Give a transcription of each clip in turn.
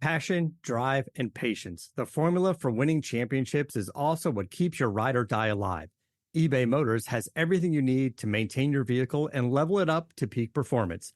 Passion, drive, and patience. The formula for winning championships is also what keeps your ride or die alive. eBay Motors has everything you need to maintain your vehicle and level it up to peak performance.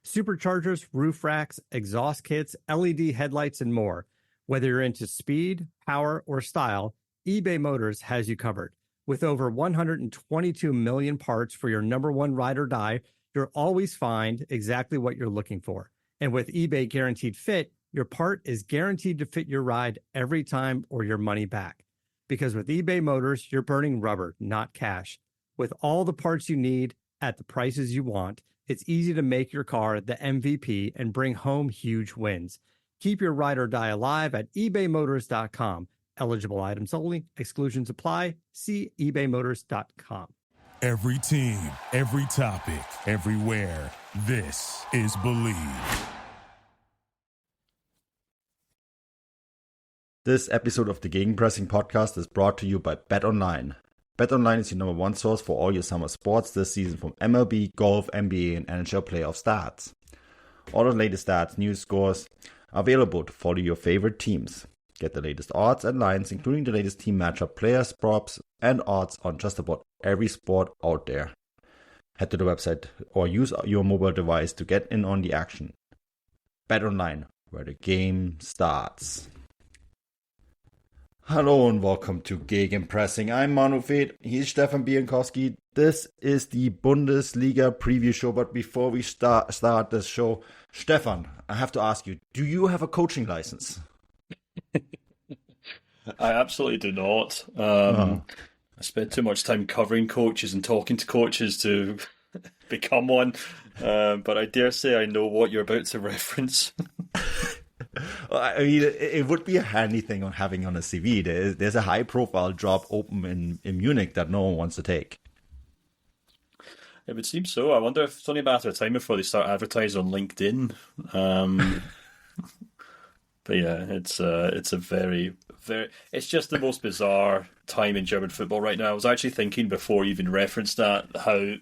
Superchargers, roof racks, exhaust kits, LED headlights, and more. Whether you're into speed, power, or style, eBay Motors has you covered. With over 122 million parts for your number one ride or die, you'll always find exactly what you're looking for. And with eBay Guaranteed Fit, your part is guaranteed to fit your ride every time or your money back. Because with eBay Motors, you're burning rubber, not cash. With all the parts you need at the prices you want, it's easy to make your car the MVP and bring home huge wins. Keep your ride or die alive at ebaymotors.com. Eligible items only. Exclusions apply. See ebaymotors.com. Every team, every topic, everywhere. This is Believe. This episode of the Gegenpressing podcast is brought to you by BetOnline. BetOnline is your number one source for all your summer sports this season, from MLB, golf, NBA, and NHL playoff stats. All the latest stats, news, scores are available to follow your favorite teams. Get the latest odds and lines, including the latest team matchup, players, props, and odds on just about every sport out there. Head to the website or use your mobile device to get in on the action. BetOnline, where the game starts. Hello and welcome to Gegenpressing. I'm Manu he's Stefan Bienkowski. This is the Bundesliga preview show, but before we start this show, Stefan, I have to ask you, do you have a coaching license? I absolutely do not. I spend too much time covering coaches and talking to coaches to become one, but I dare say I know what you're about to reference. I mean, it would be a handy thing on having on a CV. There's a high-profile job open in Munich that no one wants to take. It would seem so. I wonder if it's only a matter of time before they start advertising on LinkedIn. But yeah, it's a very, very... It's just the most bizarre time in German football right now. I was actually thinking before you even referenced that, how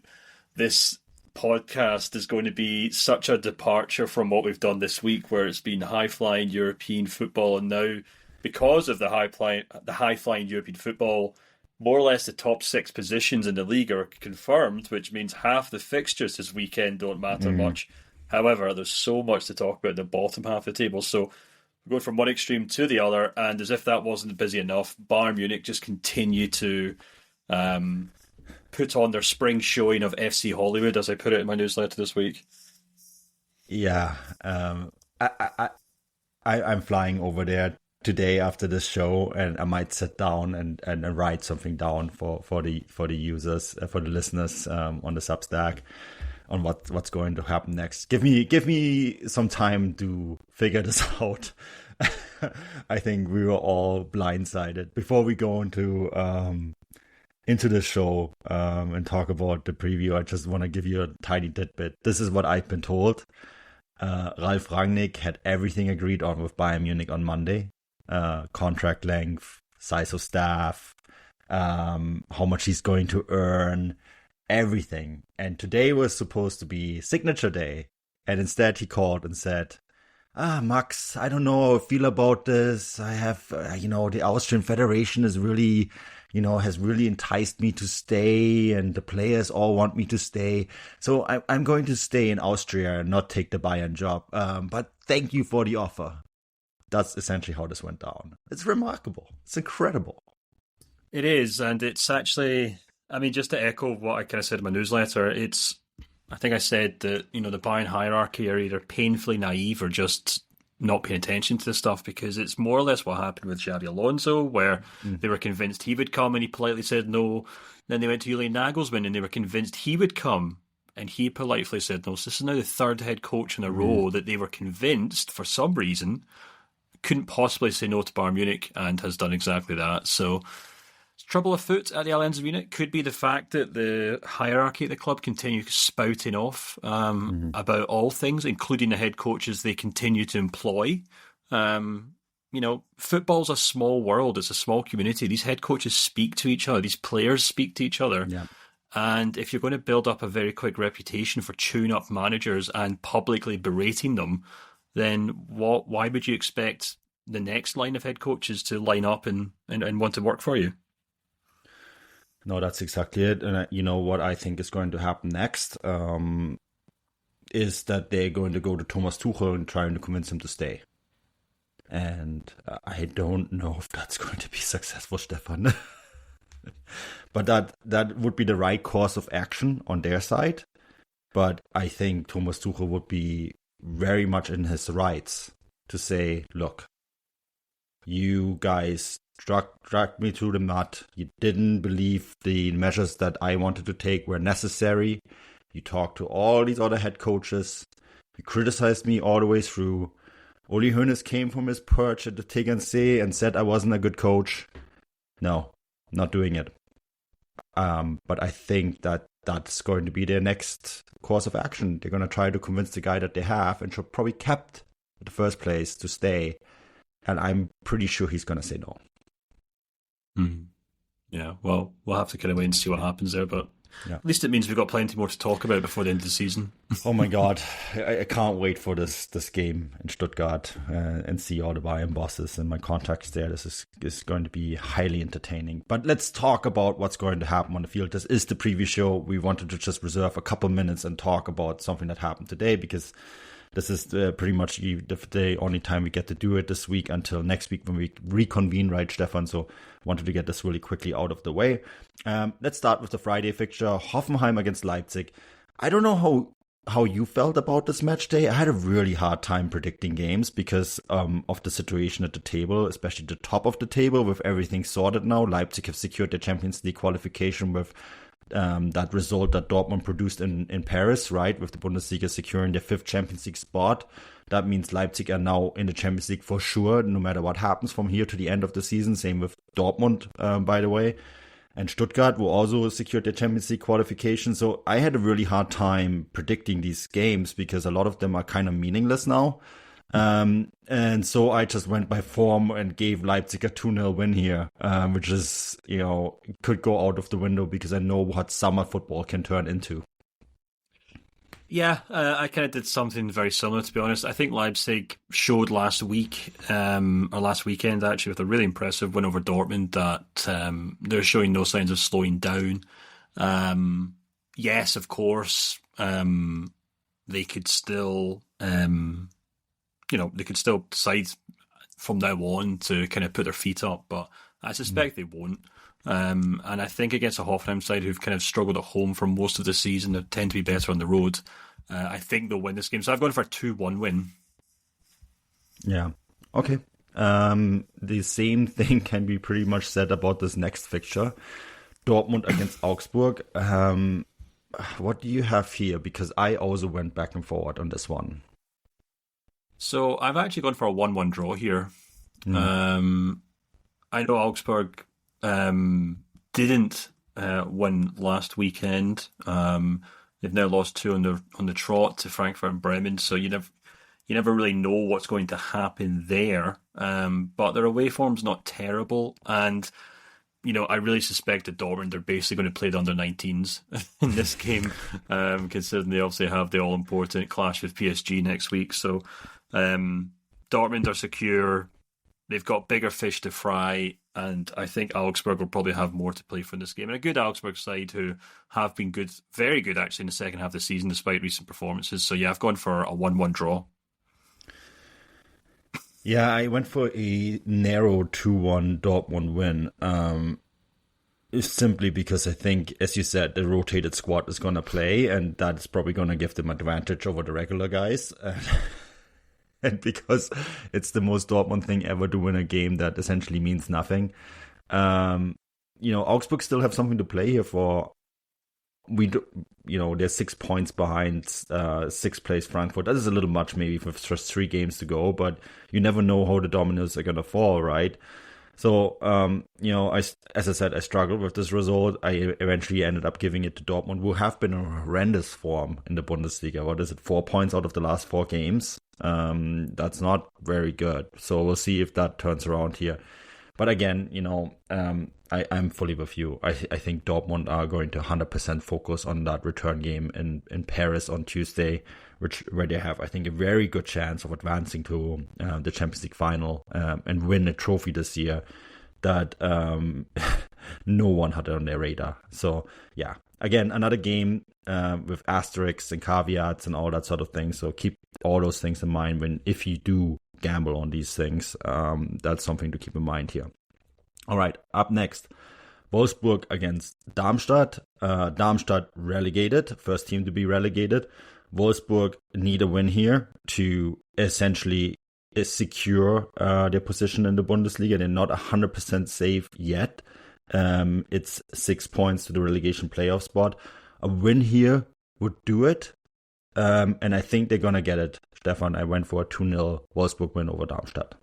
this podcast is going to be such a departure from what we've done this week, where it's been high-flying European football, and now, because of the high-flying European football, more or less the top 6 positions in the league are confirmed, which means half the fixtures this weekend don't matter much. However, there's so much to talk about in the bottom half of the table, so we're going from one extreme to the other, and as if that wasn't busy enough, Bayern Munich just continue to put on their spring showing of FC Hollywood, as I put it in my newsletter this week. Yeah, I'm flying over there today after this show, and I might sit down and write something down for the users, for the listeners on the Substack on what's going to happen next. Give me some time to figure this out. I think we were all blindsided before we go into the show and talk about the preview. I just want to give you a tiny tidbit. This is what I've been told. Ralf Rangnick had everything agreed on with Bayern Munich on Monday. Contract length, size of staff, how much he's going to earn, everything. And today was supposed to be signature day. And instead he called and said, Max, I don't know how I feel about this. I have, the Austrian Federation is really... has really enticed me to stay, and the players all want me to stay. So I'm going to stay in Austria and not take the Bayern job. But thank you for the offer. That's essentially how this went down. It's remarkable. It's incredible. It is, and it's actually, just to echo what I kind of said in my newsletter, I think I said that, the Bayern hierarchy are either painfully naive or just not paying attention to this stuff, because it's more or less what happened with Xabi Alonso, where they were convinced he would come and he politely said no. Then they went to Julian Nagelsmann and they were convinced he would come and he politely said no. So this is now the third head coach in a row that they were convinced, for some reason, couldn't possibly say no to Bayern Munich, and has done exactly that. So trouble afoot at the Allianz Munich. Could be the fact that the hierarchy at the club continues spouting off about all things, including the head coaches they continue to employ. Football's a small world. It's a small community. These head coaches speak to each other. These players speak to each other. Yeah. And if you're going to build up a very quick reputation for tune-up managers and publicly berating them, then why would you expect the next line of head coaches to line up and want to work for you? No, that's exactly it. And you know what I think is going to happen next is that they're going to go to Thomas Tuchel and trying to convince him to stay. And I don't know if that's going to be successful, Stefan. But that would be the right course of action on their side. But I think Thomas Tuchel would be very much in his rights to say, look, you guys dragged me through the mud. You didn't believe the measures that I wanted to take were necessary. You talked to all these other head coaches. You criticized me all the way through. Uli Hoeneß came from his perch at the Tegernsee and said I wasn't a good coach. No, not doing it. But I think that that's going to be their next course of action. They're going to try to convince the guy that they have and should probably kept in the first place to stay. And I'm pretty sure he's going to say no. Yeah, well, we'll have to kind of wait and see what happens there. But yeah, at least it means we've got plenty more to talk about before the end of the season. Oh my God, I can't wait for this game in Stuttgart and see all the Bayern bosses and my contacts there. This is going to be highly entertaining. But let's talk about what's going to happen on the field. This is the preview show. We wanted to just reserve a couple minutes and talk about something that happened today because this is pretty much the only time we get to do it this week until next week when we reconvene, right, Stefan? So wanted to get this really quickly out of the way. Let's start with the Friday fixture, Hoffenheim against Leipzig. I don't know how you felt about this match day. I had a really hard time predicting games because of the situation at the table, especially the top of the table with everything sorted now. Leipzig have secured their Champions League qualification with that result that Dortmund produced in Paris, right, with the Bundesliga securing their 5th Champions League spot. That means Leipzig are now in the Champions League for sure, no matter what happens from here to the end of the season. Same with Dortmund, by the way. And Stuttgart will also secured their Champions League qualification. So I had a really hard time predicting these games because a lot of them are kind of meaningless now. And so I just went by form and gave Leipzig a 2-0 win here, which is, could go out of the window because I know what summer football can turn into. Yeah, I kind of did something very similar, to be honest. I think Leipzig showed last weekend, actually, with a really impressive win over Dortmund that they're showing no signs of slowing down. Yes, of course, they could still... they could still decide from now on to kind of put their feet up, but I suspect they won't. And I think against a Hoffenheim side who've kind of struggled at home for most of the season, they tend to be better on the road. I think they'll win this game. So I've gone for a 2-1 win. Yeah. Okay. The same thing can be pretty much said about this next fixture. Dortmund against Augsburg. What do you have here? Because I also went back and forward on this one. So I've actually gone for a 1-1 draw here. I know Augsburg didn't win last weekend. They've now lost 2 on the trot to Frankfurt and Bremen, so you never really know what's going to happen there. But their away form's not terrible, and I really suspect that Dortmund are basically going to play the under-19s in this game, considering they obviously have the all-important clash with PSG next week. So Dortmund are secure. They've got bigger fish to fry, and I think Augsburg will probably have more to play for in this game. And a good Augsburg side who have been good, very good actually in the second half of the season despite recent performances. So yeah, I've gone for a 1-1 draw. Yeah, I went for a narrow 2-1 Dortmund win. It's simply because I think, as you said, the rotated squad is going to play, and that's probably going to give them advantage over the regular guys. And because it's the most Dortmund thing ever to win a game that essentially means nothing. Augsburg still have something to play here for. They're 6 points behind 6th place Frankfurt. That is a little much maybe with just 3 games to go, but you never know how the dominoes are going to fall, right? So, as I said, I struggled with this result. I eventually ended up giving it to Dortmund, who have been in horrendous form in the Bundesliga. What is it, 4 points out of the last 4 games? That's not very good. So we'll see if that turns around here. But again, I'm fully with you. I think Dortmund are going to 100% focus on that return game in Paris on Tuesday, where they have, I think, a very good chance of advancing to the Champions League final and win a trophy this year that no one had on their radar. So yeah, again, another game with asterisks and caveats and all that sort of thing. So keep all those things in mind if you do gamble on these things. That's something to keep in mind here. All right, up next, Wolfsburg against Darmstadt. Darmstadt relegated, first team to be relegated. Wolfsburg need a win here to essentially secure their position in the Bundesliga. They're not 100% safe yet. It's 6 points to the relegation playoff spot. A win here would do it. And I think they're going to get it. Stefan, I went for a 2-0 Wolfsburg win over Darmstadt.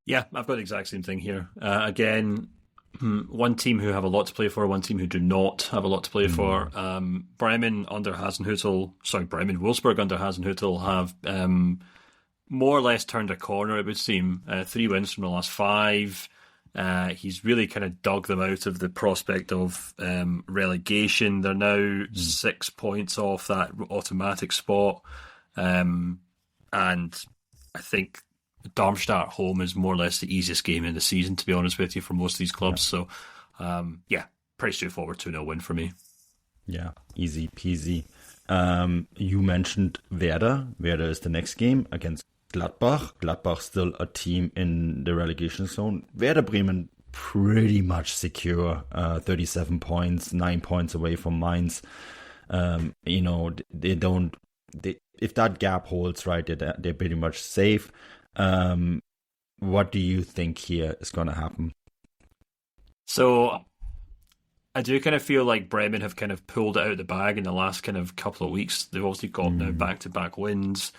Yeah, I've got the exact same thing here. Again, one team who have a lot to play for, one team who do not have a lot to play for. Wolfsburg under Hasenhüttl have more or less turned a corner, it would seem. 3 wins from the last 5. He's really kind of dug them out of the prospect of relegation. They're now 6 points off that automatic spot. And I think Darmstadt at home is more or less the easiest game in the season, to be honest with you, for most of these clubs. Yeah. So, pretty straightforward 2-0 win for me. Yeah, easy peasy. You mentioned Werder. Werder is the next game against Gladbach. Gladbach still a team in the relegation zone. Werder Bremen pretty much secure, 37 points, 9 points away from Mainz. If that gap holds, right, they're pretty much safe. What do you think here is going to happen? So I do kind of feel like Bremen have kind of pulled it out of the bag in the last kind of couple of weeks. They've obviously got now back-to-back wins.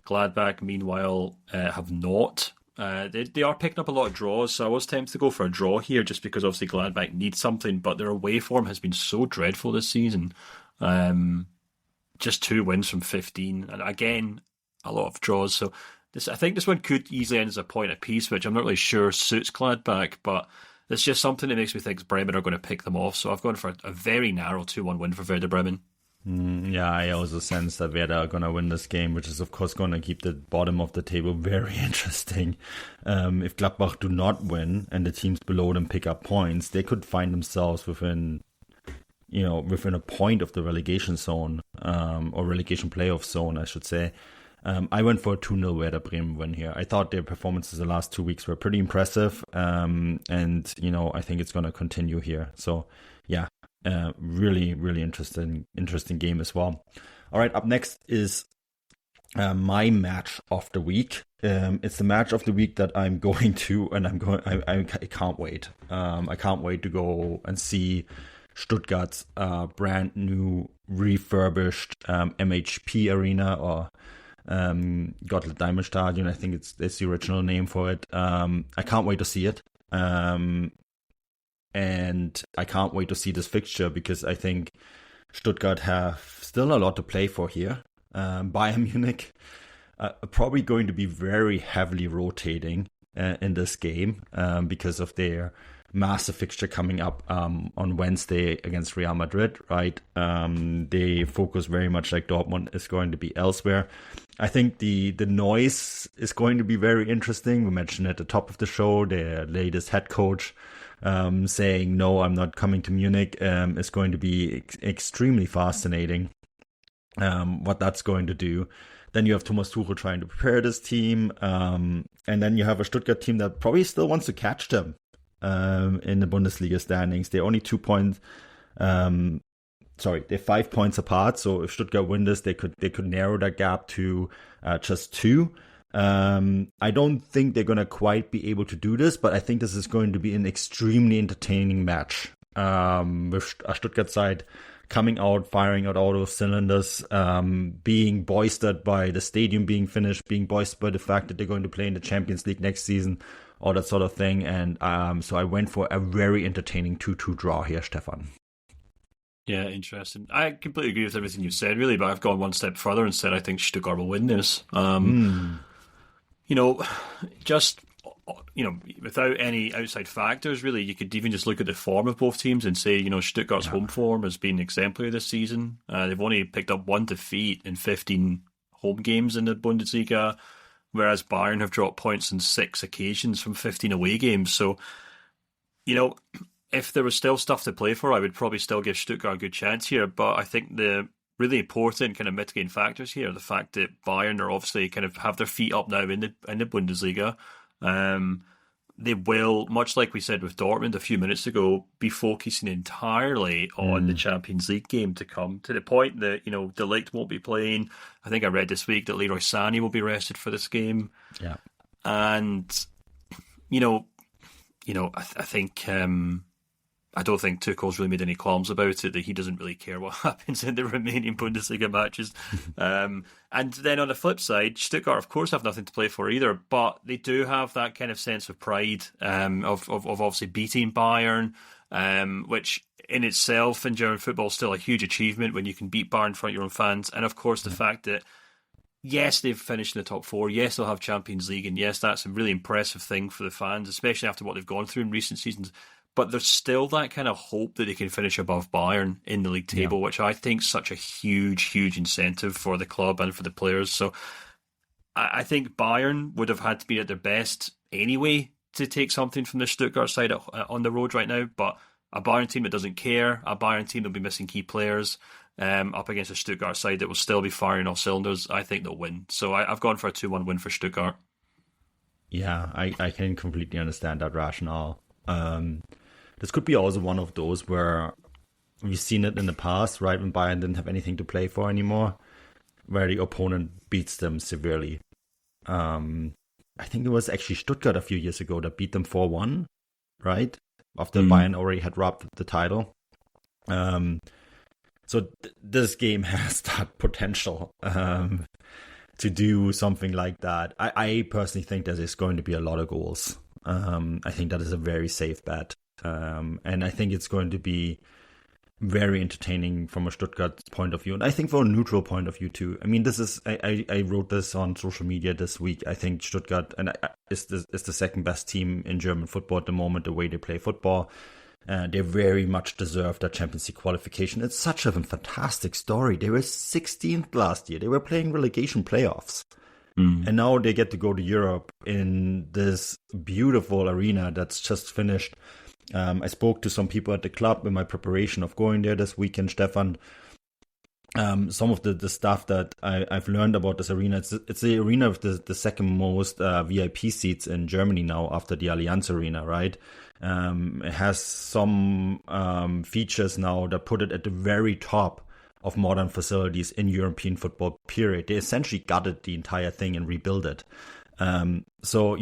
Gladbach, meanwhile, have not. They are picking up a lot of draws, so I was tempted to go for a draw here just because obviously Gladbach needs something, but their away form has been so dreadful this season. Just 2 wins from 15, and again, a lot of draws. So I think this one could easily end as a point apiece, which I'm not really sure suits Gladbach, but it's just something that makes me think Bremen are going to pick them off. So I've gone for a very narrow 2-1 win for Werder Bremen. Yeah, I also sense that Werder are going to win this game, which is of course going to keep the bottom of the table very interesting. If Gladbach do not win and the teams below them pick up points, they could find themselves within a point of the relegation zone, or relegation playoff zone, I should say. I went for a 2-0 Werder Bremen win here. I thought their performances the last 2 weeks were pretty impressive, and I think it's going to continue here. So, yeah, really, really interesting game as well. All right, up next is my match of the week. It's the match of the week that I'm going to, and I can't wait. I can't wait to go and see Stuttgart's brand new refurbished MHP arena, or Gotthard Diamond Stadion. I think it's the original name for it. I can't wait to see it. And I can't wait to see this fixture because I think Stuttgart have still a lot to play for here. Bayern Munich are probably going to be very heavily rotating in this game because of their massive fixture coming up on Wednesday against Real Madrid, right? They focus very much like Dortmund is going to be elsewhere. I think the noise is going to be very interesting. We mentioned at the top of the show, their latest head coach saying, no, I'm not coming to Munich, is going to be extremely fascinating what that's going to do. Then you have Thomas Tuchel trying to prepare this team. And then you have a Stuttgart team that probably still wants to catch them in the Bundesliga standings. They're only 2 points. They're 5 points apart. So if Stuttgart win this, they could narrow that gap to just 2. I don't think they're going to quite be able to do this, but I think this is going to be an extremely entertaining match with a Stuttgart side coming out, firing out all those cylinders, being boistered by the stadium being finished, being boistered by the fact that they're going to play in the Champions League next season, all that sort of thing. And so I went for a very entertaining 2-2 draw here, Stefan. Yeah, interesting. I completely agree with everything you've said, really, but I've gone one step further and said I think Stuttgart will win this. Just without any outside factors, really, you could even just look at the form of both teams and say, Stuttgart's home form has been exemplary this season. They've only picked up 1 defeat in 15 home games in the Bundesliga, whereas Bayern have dropped points on 6 occasions from 15 away games. So, if there was still stuff to play for, I would probably still give Stuttgart a good chance here. But I think the really important kind of mitigating factors here, the fact that Bayern are obviously kind of have their feet up now in the Bundesliga. They will, much like we said with Dortmund a few minutes ago, be focusing entirely on the Champions League game to come, to the point that, De Ligt won't be playing. I think I read this week that Leroy Sané will be rested for this game. Yeah. And, I think... I don't think Tuchel's really made any qualms about it, that he doesn't really care what happens in the remaining Bundesliga matches. And then on the flip side, Stuttgart, of course, have nothing to play for either, but they do have that kind of sense of pride of obviously beating Bayern, which in itself in German football is still a huge achievement when you can beat Bayern in front of your own fans. And of course, the fact that, yes, they've finished in the top 4, yes, they'll have Champions League, and yes, that's a really impressive thing for the fans, especially after what they've gone through in recent seasons. But there's still that kind of hope that they can finish above Bayern in the league table, which I think is such a huge, huge incentive for the club and for the players. So I think Bayern would have had to be at their best anyway to take something from the Stuttgart side on the road right now. But a Bayern team that doesn't care, a Bayern team that will be missing key players up against a Stuttgart side that will still be firing all cylinders, I think they'll win. So I've gone for a 2-1 win for Stuttgart. Yeah, I can completely understand that rationale. This could be also one of those where we've seen it in the past, right, when Bayern didn't have anything to play for anymore, where the opponent beats them severely. I think it was actually Stuttgart a few years ago that beat them 4-1, right, after Bayern already had robbed the title. So this game has that potential to do something like that. I personally think that there's going to be a lot of goals. I think that is a very safe bet. And I think it's going to be very entertaining from a Stuttgart point of view. And I think from a neutral point of view too. I mean, this is, I wrote this on social media this week. I think Stuttgart is the second best team in German football at the moment, the way they play football. They very much deserve that Champions League qualification. It's such a fantastic story. They were 16th last year. They were playing relegation playoffs. And now they get to go to Europe in this beautiful arena that's just finished. I spoke to some people at the club in my preparation of going there this weekend, Stefan. Some of the stuff that I've learned about this arena, it's the arena with the second most VIP seats in Germany now after the Allianz Arena, right? It has some features now that put it at the very top of modern facilities in European football, period. They essentially gutted the entire thing and rebuilt it. So,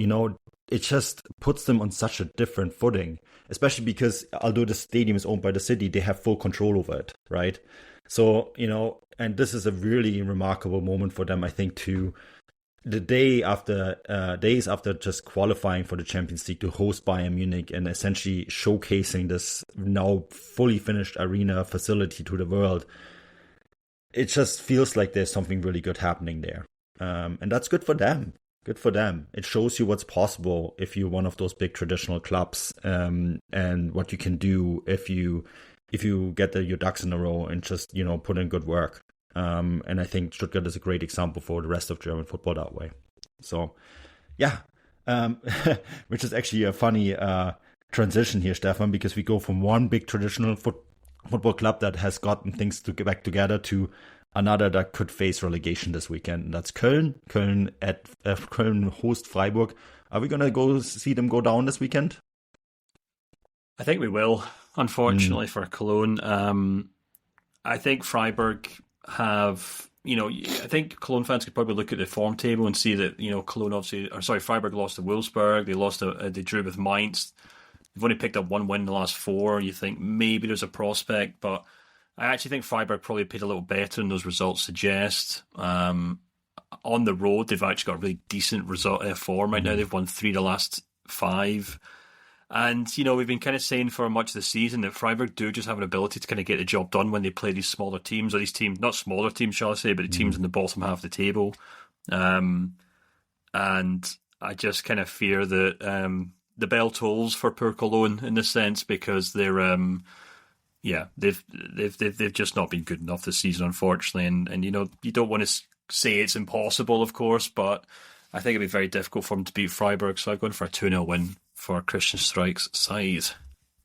it just puts them on such a different footing, especially because although the stadium is owned by the city, they have full control over it, right? So, and this is a really remarkable moment for them, I think, too. The days after just qualifying for the Champions League to host Bayern Munich and essentially showcasing this now fully finished arena facility to the world, it just feels like there's something really good happening there. And that's good for them. Good for them. It shows you what's possible if you're one of those big traditional clubs, and what you can do if you get your ducks in a row and just, put in good work. And I think Stuttgart is a great example for the rest of German football that way. So, yeah, which is actually a funny transition here, Stefan, because we go from one big traditional football club that has gotten things to get back together to another that could face relegation this weekend. And that's Köln. Köln host Freiburg. Are we going to go see them go down this weekend? I think we will, unfortunately, for Cologne. I think Freiburg have, I think Cologne fans could probably look at the form table and see that, Freiburg lost to Wolfsburg. They drew with Mainz. They've only picked up one win in the last 4. You think maybe there's a prospect, but I actually think Freiburg probably played a little better than those results suggest. On the road, they've actually got a really decent form right now. They've won 3 of the last 5. And, we've been kind of saying for much of the season that Freiburg do just have an ability to kind of get the job done when they play these smaller teams, or these teams, not smaller teams, shall I say, but the teams in the bottom half of the table. And I just kind of fear that the bell tolls for poor Cologne in this sense, because they're they've just not been good enough this season, unfortunately. And you don't want to say it's impossible, of course, but I think it'd be very difficult for them to beat Freiburg. So I'm going for a 2-0 win for Christian Streik's side.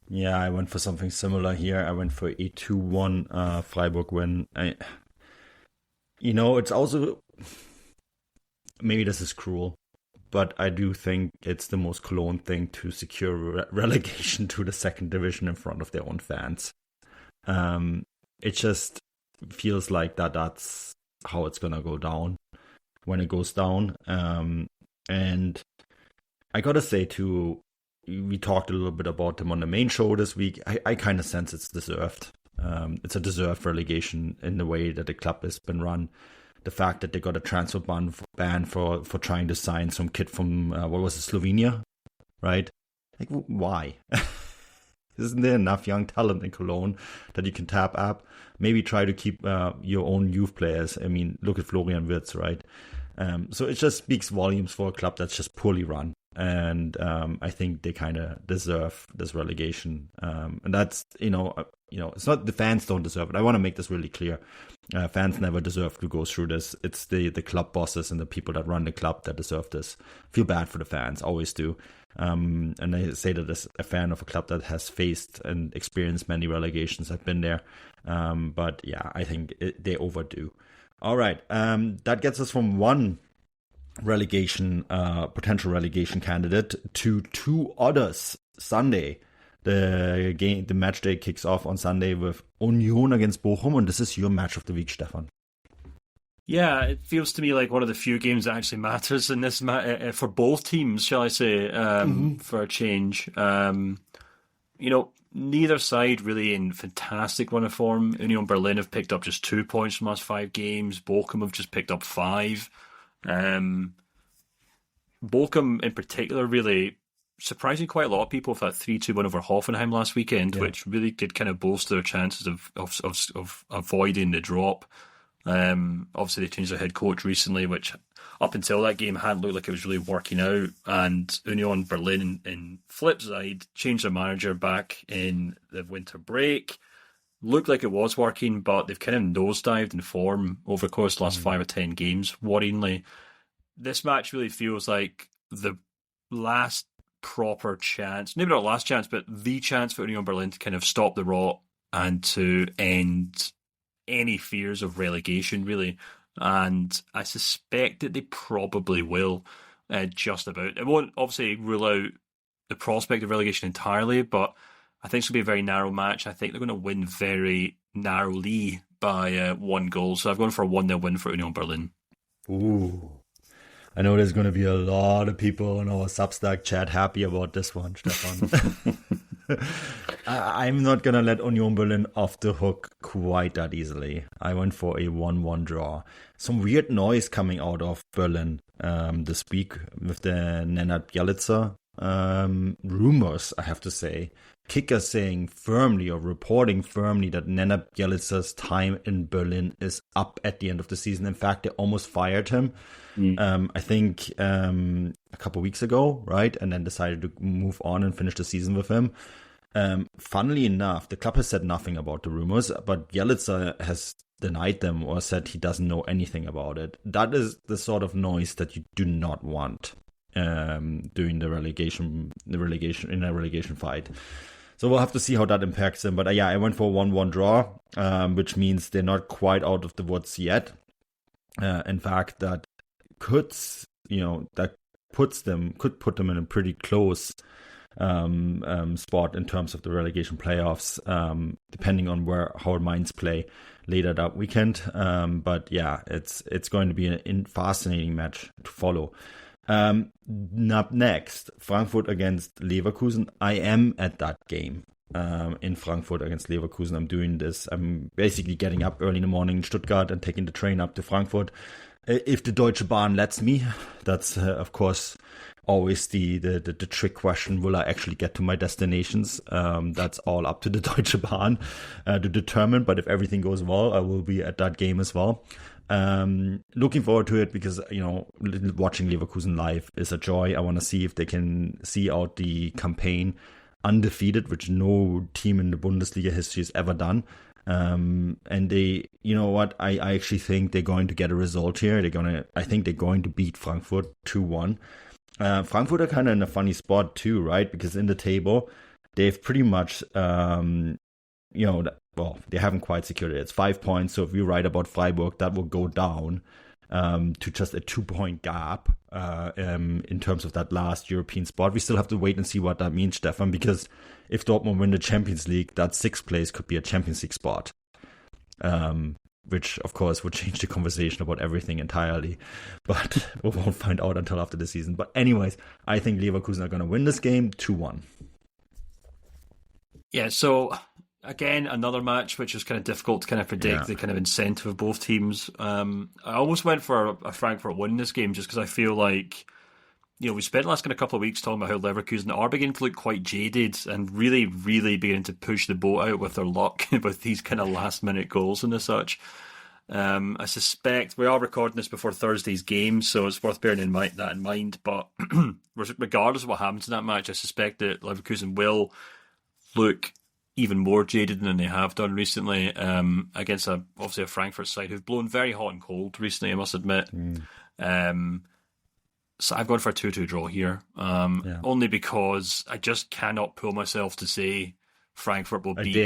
Yeah, I went for something similar here. I went for a 2-1 Freiburg win. It's also, maybe this is cruel, but I do think it's the most Cologne thing to secure relegation to the second division in front of their own fans. It just feels like that's how it's going to go down when it goes down. And I got to say, too, we talked a little bit about them on the main show this week. I kind of sense it's deserved. It's a deserved relegation in the way that the club has been run. The fact that they got a transfer ban for trying to sign some kid from, Slovenia, right? Like, why? Isn't there enough young talent in Cologne that you can tap up? Maybe try to keep your own youth players. I mean, look at Florian Wirtz, right? So it just speaks volumes for a club that's just poorly run. And I think they kind of deserve this relegation. And that's, it's not the fans don't deserve it. I want to make this really clear. Fans never deserve to go through this. It's the club bosses and the people that run the club that deserve this. Feel bad for the fans, always do. And I say that as a fan of a club that has faced and experienced many relegations. I've been there. But yeah, I think they overdue. All right. That gets us from one potential relegation candidate to two others. Sunday, the match day kicks off on Sunday with Union against Bochum, and this is your match of the week, Stefan. Yeah, it feels to me like one of the few games that actually matters in this for both teams, shall I say, for a change. Neither side really in fantastic run of form. Union Berlin have picked up just 2 points from the last 5 games. Bochum have just picked up 5. Bochum in particular really surprising quite a lot of people with that 3-2 win over Hoffenheim last weekend, which really did kind of bolster their chances of avoiding the drop. Obviously they changed their head coach recently, which up until that game hadn't looked like it was really working out. And Union Berlin in flip side changed their manager back in the winter break. Looked like it was working, but they've kind of nosedived in form over the course of the last 5 or 10 games, worryingly. This match really feels like the last proper chance, maybe not last chance, but the chance for Union Berlin to kind of stop the rot and to end any fears of relegation, really. And I suspect that they probably will, just about. It won't obviously rule out the prospect of relegation entirely, but I think it's going to be a very narrow match. I think they're going to win very narrowly by 1 goal. So I've gone for a 1-0 win for Union Berlin. Ooh. I know there's going to be a lot of people in our Substack chat happy about this one, Stefan. I'm not going to let Union Berlin off the hook quite that easily. I went for a 1-1 draw. Some weird noise coming out of Berlin this week with the Nenad Bjelica rumors, I have to say. Kicker saying firmly or reporting firmly that Nenad Bjelica's time in Berlin is up at the end of the season. In fact, they almost fired him. I think a couple weeks ago, right? And then decided to move on and finish the season with him. Funnily enough, the club has said nothing about the rumors, but Bjelica has denied them or said he doesn't know anything about it. That is the sort of noise that you do not want during the relegation fight. So we'll have to see how that impacts them. But I went for a 1-1 draw, which means they're not quite out of the woods yet. In fact, that could put them in a pretty close spot in terms of the relegation playoffs, depending on how Mainz play later that weekend. But yeah, it's going to be a fascinating match to follow. Up next, Frankfurt against Leverkusen. I am at that game in Frankfurt against Leverkusen. I'm doing this. I'm basically getting up early in the morning in Stuttgart and taking the train up to Frankfurt. If the Deutsche Bahn lets me, that's of course always the trick question. Will I actually get to my destinations? That's all up to the Deutsche Bahn to determine. But if everything goes well, I will be at that game as well. Looking forward to it because, watching Leverkusen live is a joy. I want to see if they can see out the campaign undefeated, which no team in the Bundesliga history has ever done. And they, you know what, I actually think they're going to get a result here. I think they're going to beat Frankfurt 2-1. Frankfurt are kind of in a funny spot too, right? Because in the table, they've pretty much, they haven't quite secured it. It's 5 points. So if we write about Freiburg, that will go down to just a 2-point gap in terms of that last European spot. We still have to wait and see what that means, Stefan, because if Dortmund win the Champions League, that 6th place could be a Champions League spot, which, of course, would change the conversation about everything entirely. But we won't find out until after the season. But anyways, I think Leverkusen are going to win this game 2-1. Yeah, so again, another match which is kind of difficult to kind of predict the kind of incentive of both teams. I almost went for a Frankfurt win this game just because I feel like, we spent the last kind of couple of weeks talking about how Leverkusen are beginning to look quite jaded and really, really beginning to push the boat out with their luck with these kind of last minute goals and such. I suspect we are recording this before Thursday's game, so it's worth bearing that in mind. But regardless of what happens in that match, I suspect that Leverkusen will look even more jaded than they have done recently against obviously a Frankfurt side who've blown very hot and cold recently, I must admit. So I've gone for a 2-2 draw here, only because I just cannot pull myself to say Frankfurt will beat.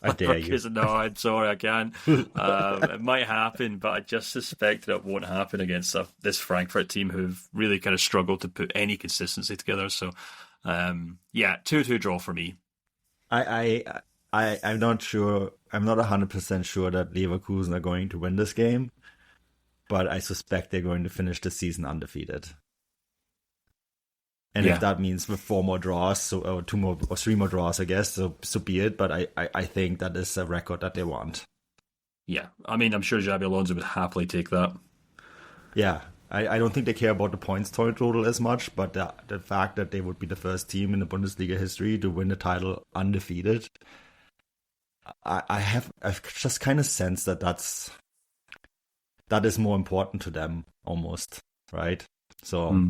I dare you. No, I'm sorry, I can't. It might happen, but I just suspect that it won't happen against this Frankfurt team who've really kind of struggled to put any consistency together. So, 2-2 draw for me. I'm not sure. I'm not 100% sure that Leverkusen are going to win this game, but I suspect they're going to finish the season undefeated. And if that means with 4 more draws, or 2 more or 3 more draws, I guess, so be it. But I think that is a record that they want. Yeah, I mean, I'm sure Xabi Alonso would happily take that. Yeah, I don't think they care about the points total as much, but the fact that they would be the first team in the Bundesliga history to win the title undefeated, I've just kind of sensed that is more important to them almost, right? So.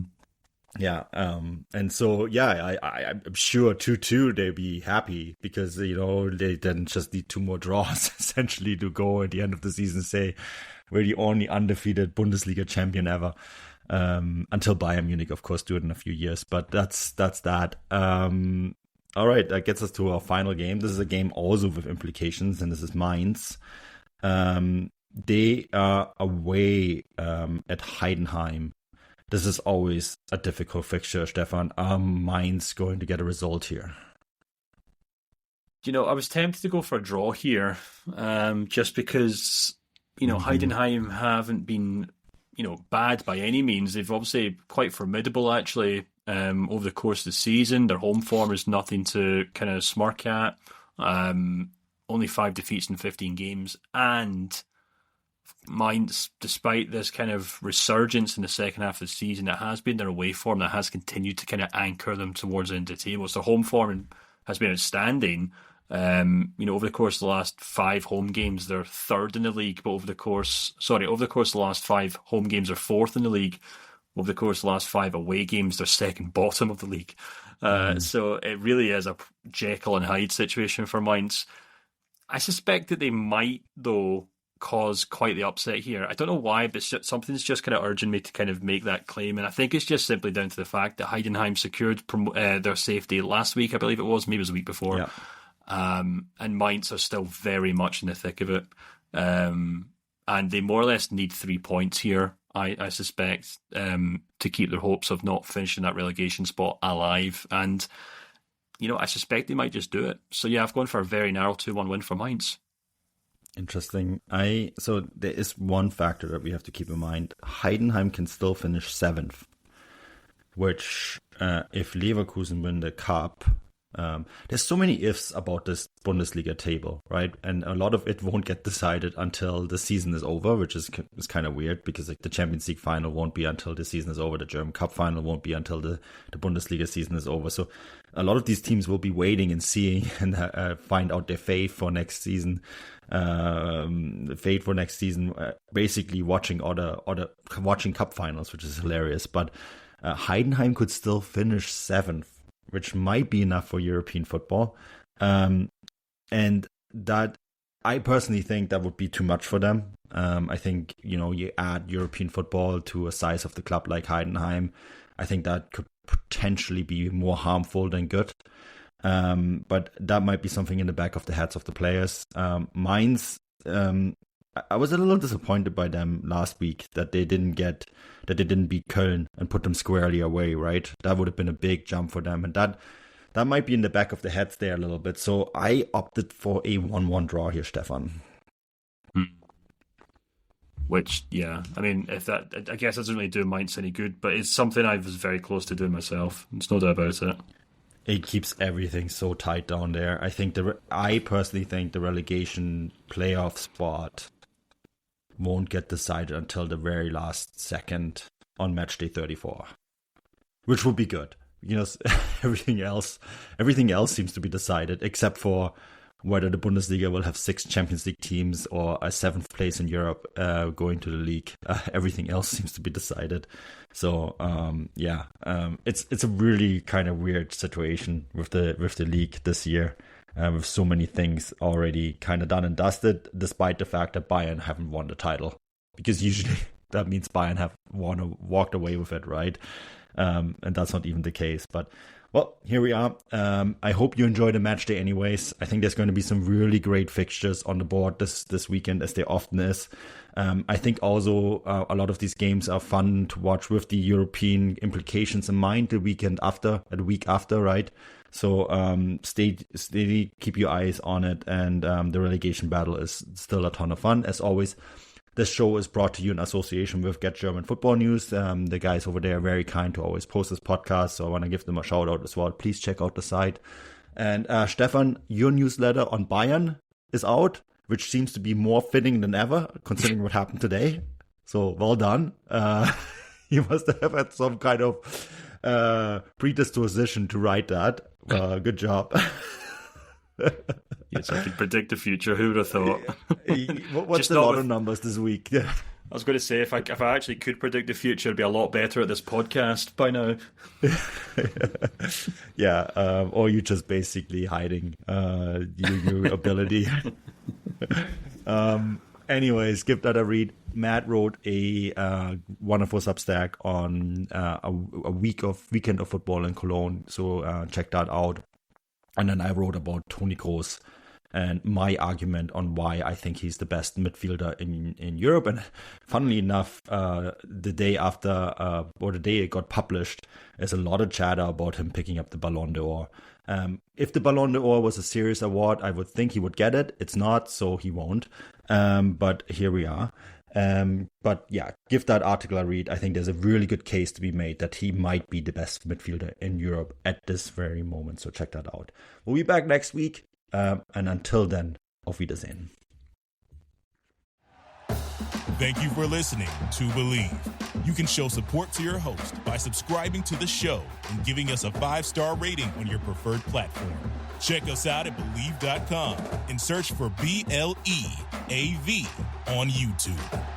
Yeah, and so, I'm sure 2-2 they'd be happy because, they then just need 2 more draws essentially to go at the end of the season say we're the only undefeated Bundesliga champion ever, until Bayern Munich, of course, do it in a few years, but that's that. All right, that gets us to our final game. This is a game also with implications, and this is Mainz. They are away at Heidenheim. This is always a difficult fixture, Stefan. Are Mainz going to get a result here? I was tempted to go for a draw here, just because, Heidenheim haven't been, bad by any means. They've obviously quite formidable, actually, over the course of the season. Their home form is nothing to kind of smirk at. Only 5 defeats in 15 games. And Mainz, despite this kind of resurgence in the second half of the season, it has been their away form that has continued to kind of anchor them towards the end of the table. So their home form has been outstanding. Over the course of the last 5 home games, they're 3rd in the league, but over the course of the last 5 home games, they're 4th in the league. Over the course of the last 5 away games, they're 2nd bottom of the league. So it really is a Jekyll and Hyde situation for Mainz. I suspect that they might, though, cause quite the upset here. I don't know why, but something's just kind of urging me to kind of make that claim, and I think it's just simply down to the fact that Heidenheim secured their safety last week, I believe it was, maybe it was a week before. Yeah. And Mainz are still very much in the thick of it, and they more or less need 3 points here, I suspect, to keep their hopes of not finishing that relegation spot alive, and I suspect they might just do it. So yeah, I've gone for a very narrow 2-1 win for Mainz. Interesting. So there is one factor that we have to keep in mind. Heidenheim can still finish 7th, which if Leverkusen win the cup, there's so many ifs about this Bundesliga table, right? And a lot of it won't get decided until the season is over, which is kind of weird because like the Champions League final won't be until the season is over. The German Cup final won't be until the Bundesliga season is over. So a lot of these teams will be waiting and seeing and find out their fate for next season. Basically watching watching cup finals, which is hilarious. But Heidenheim could still finish 7th, which might be enough for European football. And that, I personally think that would be too much for them. I think, you add European football to a size of the club like Heidenheim. I think that could potentially be more harmful than good. But that might be something in the back of the heads of the players. Mainz, I was a little disappointed by them last week that they didn't beat Köln and put them squarely away, right? That would have been a big jump for them. And that might be in the back of the heads there a little bit. So I opted for a 1-1 draw here, Stefan. Which, yeah, I mean, I guess it doesn't really do Mainz any good, but it's something I was very close to doing myself. There's no doubt about it. It keeps everything so tight down there. I personally think the relegation playoff spot won't get decided until the very last second on Matchday 34, which would be good. Everything else seems to be decided except for whether the Bundesliga will have 6 Champions League teams or a 7th place in Europe going to the league. Everything else seems to be decided. So it's a really kind of weird situation with the league this year, with so many things already kind of done and dusted, despite the fact that Bayern haven't won the title, because usually that means Bayern have walked away with it, right? And that's not even the case, but. Well, here we are. I hope you enjoy the match day anyways. I think there's going to be some really great fixtures on the board this weekend, as there often is. I think also a lot of these games are fun to watch with the European implications in mind the week after, right? So stay, keep your eyes on it. And the relegation battle is still a ton of fun, as always. This show is brought to you in association with Get German Football News. The guys over there are very kind to always post this podcast, so I want to give them a shout out as well. Please check out the site. And Stefan, your newsletter on Bayern is out, which seems to be more fitting than ever, considering what happened today. So well done. You must have had some kind of predisposition to write that. Good job. Yes, I can predict the future. Who would have thought? What's the lotto numbers this week? Yeah. I was going to say, if I actually could predict the future, I'd be a lot better at this podcast by now. Yeah, or you just basically hiding your ability. Anyways, give that a read. Matt wrote a wonderful Substack on a weekend of football in Cologne, so check that out. And then I wrote about Toni Kroos and my argument on why I think he's the best midfielder in Europe. And funnily enough, the day after, or the day it got published, there's a lot of chatter about him picking up the Ballon d'Or. If the Ballon d'Or was a serious award, I would think he would get it. It's not, so he won't. But here we are. But yeah, give that article a read. I think there's a really good case to be made that he might be the best midfielder in Europe at this very moment. So check that out. We'll be back next week. And until then, auf Wiedersehen. Thank you for listening to Believe. You can show support to your host by subscribing to the show and giving us a 5-star rating on your preferred platform. Check us out at Believe.com and search for BLEAV on YouTube.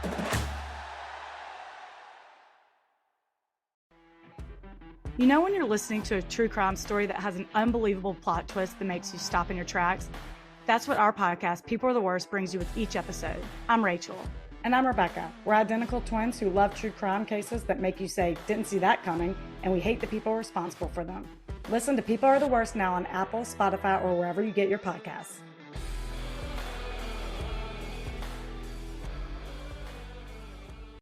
You know when you're listening to a true crime story that has an unbelievable plot twist that makes you stop in your tracks? That's what our podcast, People Are the Worst, brings you with each episode. I'm Rachel. And I'm Rebecca. We're identical twins who love true crime cases that make you say, didn't see that coming, and we hate the people responsible for them. Listen to People Are the Worst now on Apple, Spotify, or wherever you get your podcasts.